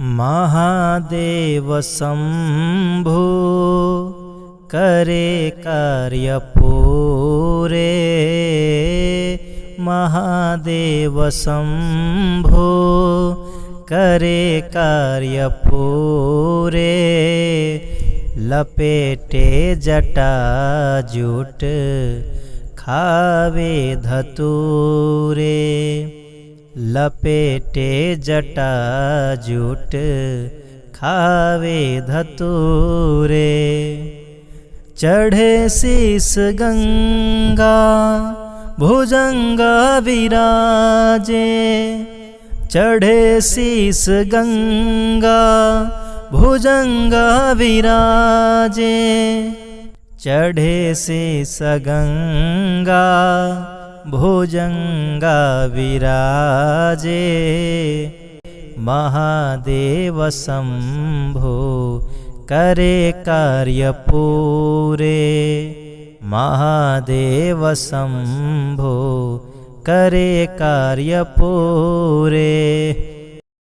महादेव शंभो करे कार्य पूरे। महादेव शंभो करे कार्य पूरे। लपेटे जटा जूट खावे धतूरे। लपेटे जटा जूट खावे धतूरे। चढ़े शीस गंगा भुजंग विराजे। चढ़े शीस गंगा भुजंग विराजे। चढ़े शीस गंगा भुजंगा विराजे। महादेव शंभो करे कार्य पूरे। महादेव शंभो करे कार्य पूरे।